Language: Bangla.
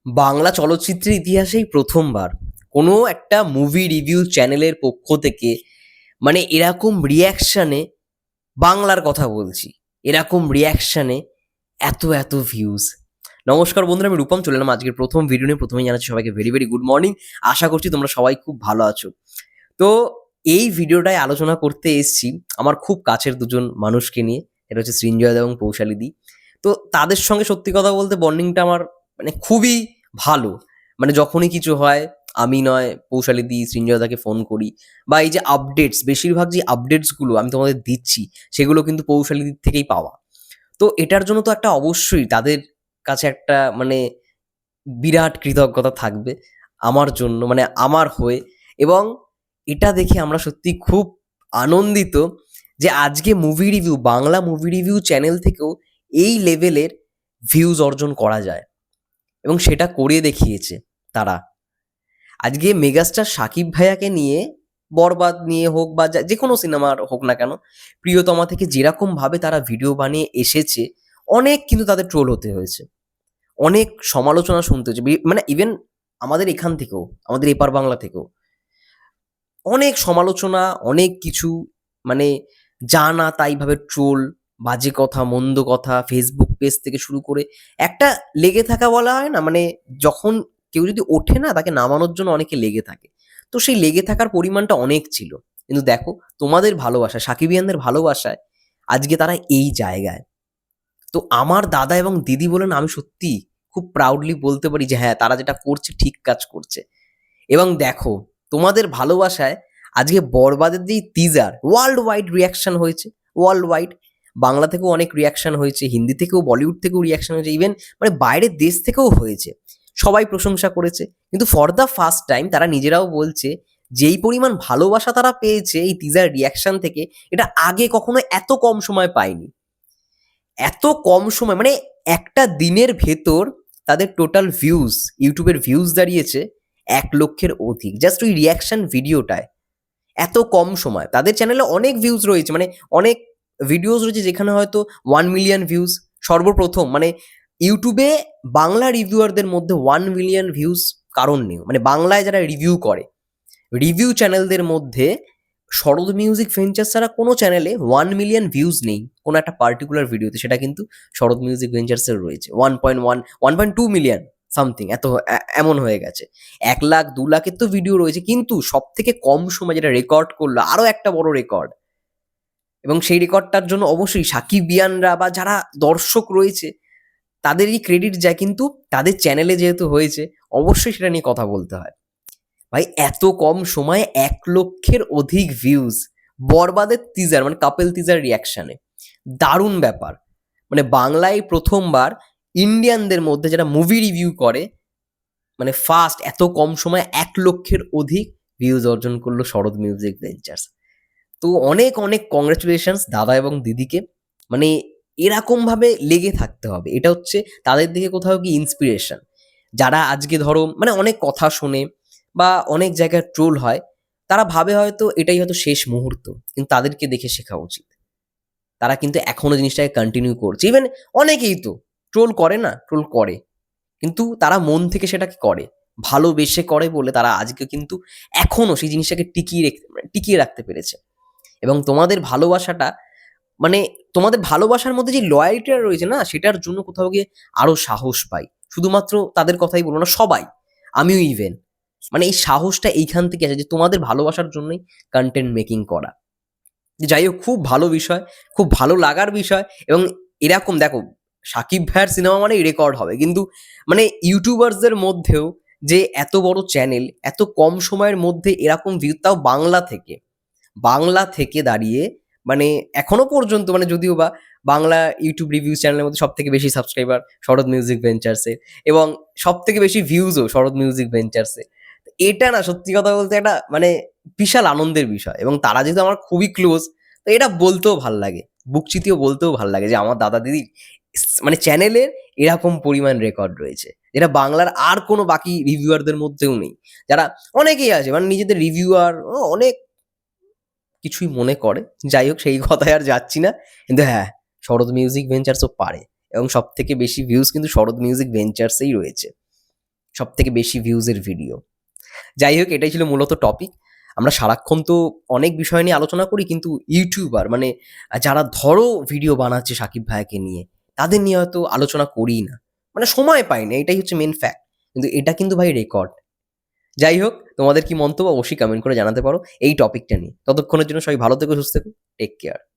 বাংলা চলচ্চিত্রের ইতিহাসেই প্রথমবার কোনো একটা মুভি রিভিউ চ্যানেলের পক্ষ থেকে এরকম রিয়াকশানে, বাংলার কথা বলছি, এরকম রিয়াকশানে এত এত ভিউজ। নমস্কার বন্ধুরা, আমি রূপম চলে এলাম আজকের প্রথম ভিডিও নিয়ে। প্রথমেই জানাচ্ছি সবাইকে ভেরি ভেরি গুড মর্নিং। আশা করছি তোমরা সবাই খুব ভালো আছো। তো এই ভিডিওটায় আলোচনা করতে এসেছি আমার খুব কাছের দুজন মানুষকে নিয়ে। এটা হচ্ছে সৃঞ্জয়দা এবং পৌশালিদি। তো তাদের সঙ্গে সত্যি কথা বলতে বন্ডিংটা আমার খুবই ভালো। যখনই কিছু হয় আমি নয় পৌশালিদি সৃঞ্জয়দাকে ফোন করি, বা এই যে আপডেটস, বেশিরভাগ যে আপডেটসগুলো আমি তোমাদের দিচ্ছি সেগুলো কিন্তু পৌশালিদির থেকেই পাওয়া। তো এটার জন্য তো একটা অবশ্যই তাদের কাছে একটা বিরাট কৃতজ্ঞতা থাকবে আমার জন্য, আমার হয়ে। এবং এটা দেখে আমরা সত্যি খুব আনন্দিত যে আজকে movie review, Bangla movie review channel থেকেও এই লেভেলের ভিউজ অর্জন করা যায়, এবং সেটা করে দেখিয়েছে তারা। আজকে মেগাস্টার শাকিব ভাইয়াকে নিয়ে, বরবাদ নিয়ে হোক বা যে কোনো সিনেমার হোক না কেন, প্রিয়তমা থেকে যেরকম ভাবে তারা ভিডিও বানিয়ে এসেছে, অনেক কিন্তু তাদের ট্রোল হতে হয়েছে, অনেক সমালোচনা শুনতে হচ্ছে। ইভেন আমাদের এখান থেকেও, আমাদের এপার বাংলা থেকেও অনেক সমালোচনা, অনেক কিছু, মানে যা না তাই ভাবে ট্রোল, বাজে কথা, মন্দ কথা, ফেসবুক পেজ থেকে শুরু করে একটা লেগে থাকা বলা হয় না, যখন কেউ যদি ওঠে না তাকে নামানোর জন্য অনেকে লেগে থাকে। তো সেই লেগে থাকার পরিমাণটা অনেক ছিল, কিন্তু দেখো তোমাদের ভালোবাসা, সাকিবিয়ানদের ভালোবাসায় আজকে তারা এই জায়গায়। তো আমার দাদা এবং দিদি বলেন, আমি সত্যি খুব প্রাউডলি বলতে পারি যে হ্যাঁ, তারা যেটা করছে ঠিক কাজ করছে। এবং দেখো, তোমাদের ভালোবাসায় আজকে বরবাদের যেই টিজার, ওয়ার্ল্ড ওয়াইড রিয়াকশন হয়েছে। ওয়ার্ল্ড ওয়াইড, বাংলা থেকেও অনেক রিয়াকশন হয়েছে, হিন্দি থেকেও, বলিউড থেকেও রিয়াকশন হয়েছে, ইভেন বাইরের দেশ থেকেও হয়েছে। সবাই প্রশংসা করেছে, কিন্তু ফর দ্য ফার্স্ট টাইম তারা নিজেরাও বলছে যেই পরিমাণ ভালোবাসা তারা পেয়েছে এই টিজার রিয়াকশন থেকে, এটা আগে কখনো এত কম সময় পায়নি। এত কম সময়, একটা দিনের ভেতর তাদের টোটাল ভিউজ, ইউটিউবের ভিউজ দাঁড়িয়েছে 1,00,000-এর অধিক, জাস্ট ওই রিয়াকশন ভিডিওটায়। এত কম সময় তাদের চ্যানেলে অনেক ভিউজ রয়েছে, অনেক ভিডিওস রয়েছে যেখানে হয়তো 1 মিলিয়ন ভিউজ সর্বপ্রথম। ইউটিউবে বাংলা রিভিউয়ারদের মধ্যে 1 মিলিয়ন ভিউজ কারণ নেই, বাংলায় যারা রিভিউ করে, রিভিউ চ্যানেলদের মধ্যে শরৎ মিউজিক ভেঞ্চার্স ছাড়া কোনো চ্যানেলে 1 মিলিয়ন ভিউজ নেই কোনো একটা পার্টিকুলার ভিডিওতে। সেটা কিন্তু শরৎ মিউজিক ভেঞ্চার্সের রয়েছে 1.1-1.2 মিলিয়ন সামথিং, এমন হয়ে গেছে। 1 লাখ 2 লাখের তো ভিডিও রয়েছে, কিন্তু সব থেকে কম সময় যেটা রেকর্ড করলো, আরও একটা বড় রেকর্ড। এবং সেই রেকর্ডটার জন্য অবশ্যই সাকিবিয়ানরা বা যারা দর্শক রয়েছে তাদেরই ক্রেডিট যায়, কিন্তু তাদের চ্যানেলে যেহেতু হয়েছে অবশ্যই সেটা নিয়ে কথা বলতে হয়। ভাই, এত কম সময়ে 1,00,000-এর অধিক ভিউজ বরবাদের টিজার, কাপেল টিজার রিয়াকশানে, দারুণ ব্যাপার। বাংলায় প্রথমবার ইন্ডিয়ানদের মধ্যে যারা মুভি রিভিউ করে, ফার্স্ট এত কম সময়ে 1,00,000-এর অধিক ভিউজ অর্জন করলো শরৎ মিউজিক ভেঞ্চার্স। তো অনেক অনেক কংগ্রেচুলেশনস দাদা এবং দিদিকে। মানে এরকমভাবে লেগে থাকতে হবে, এটা হচ্ছে তাদের দিকে কোথাও কি ইন্সপিরেশন। যারা আজকে ধরো অনেক কথা শোনে বা অনেক জায়গায় ট্রোল হয়, তারা ভাবে হয়তো এটাই হয়তো শেষ মুহূর্ত, কিন্তু তাদেরকে দেখে শেখা উচিত। তারা কিন্তু এখনো জিনিসটাকে কন্টিনিউ করছে। ইভেন অনেকেই তো ট্রোল করে না, ট্রোল করে, কিন্তু তারা মন থেকে সেটাকে করে, ভালোবেসে করে বলে তারা আজকে কিন্তু এখনো সেই জিনিসটাকে টিকিয়ে রাখতে পেরেছে। এবং তোমাদের ভালোবাসাটা, মানে তোমাদের ভালোবাসার মধ্যে যে লয়ালিটিটা রয়েছে না, সেটার জন্য কোথাও গিয়ে আরো সাহস পাই। শুধুমাত্র তাদের কথাই বলবো না, সবাই, আমিও ইভেন, এই সাহসটা এইখান থেকে আসে যে তোমাদের ভালোবাসার জন্যই কন্টেন্ট মেকিং করা। যাই হোক, খুব ভালো বিষয়, খুব ভালো লাগার বিষয়। এবং এরকম দেখো, সাকিব ভাইয়ের সিনেমা রেকর্ড হবে, কিন্তু ইউটিউবার্সদের মধ্যেও যে এত বড় চ্যানেল এত কম সময়ের মধ্যে এরকম ভিউ, তাও বাংলা থেকে দাঁড়িয়ে, এখনো পর্যন্ত, যদিও বা বাংলা ইউটিউব রিভিউ চ্যানেলের মধ্যে সব থেকে বেশি সাবস্ক্রাইবার শরৎ মিউজিক ভেঞ্চার্সের, এবং সব থেকে বেশি ভিউজও শরৎ মিউজিক ভেঞ্চার্সের। এটা না, সত্যি কথা বলতে একটা বিশাল আনন্দের বিষয়। এবং তারা যেহেতু আমার খুবই ক্লোজ, তো এটা বলতেও ভাল লাগে, বুক চিতিয়েও বলতেও ভাল লাগে যে আমার দাদা দিদির চ্যানেলের এরকম পরিমাণ রেকর্ড রয়েছে, যেটা বাংলার আর কোনো বাকি রিভিউয়ারদের মধ্যেও নেই। যারা অনেকেই আছে নিজেদের রিভিউয়ার অনেক কিছুই মনে করে, যাই হোক সেই কথায় আর যাচ্ছি না। কিন্তু হ্যাঁ, শরৎ মিউজিক ভেঞ্চার্সও পারে, এবং সব থেকে বেশি ভিউজ কিন্তু শরৎ মিউজিক ভেঞ্চার্সেই রয়েছে। সবথেকে বেশি ভিউজের ভিডিও। যাই হোক, এটাই ছিল মূলত টপিক। আমরা সারাক্ষণ তো অনেক বিষয় নিয়ে আলোচনা করি, কিন্তু ইউটিউবার মানে যারা ধরো ভিডিও বানাচ্ছে সাকিব ভাইয়াকে নিয়ে, তাদের নিয়ে হয়তো আলোচনা করিই না। মানে সময় পাই না, এটাই হচ্ছে মেন ফ্যাক্ট। কিন্তু এটা কিন্তু ভাই রেকর্ড। যাই হোক, তোমাদের কি মন্তব্য অবশ্যই কমেন্ট করে জানাতে পারো এই টপিকটা নিয়ে। ততক্ষণের জন্য সবাই ভালো থেকো, সুস্থ থেকো। Take care.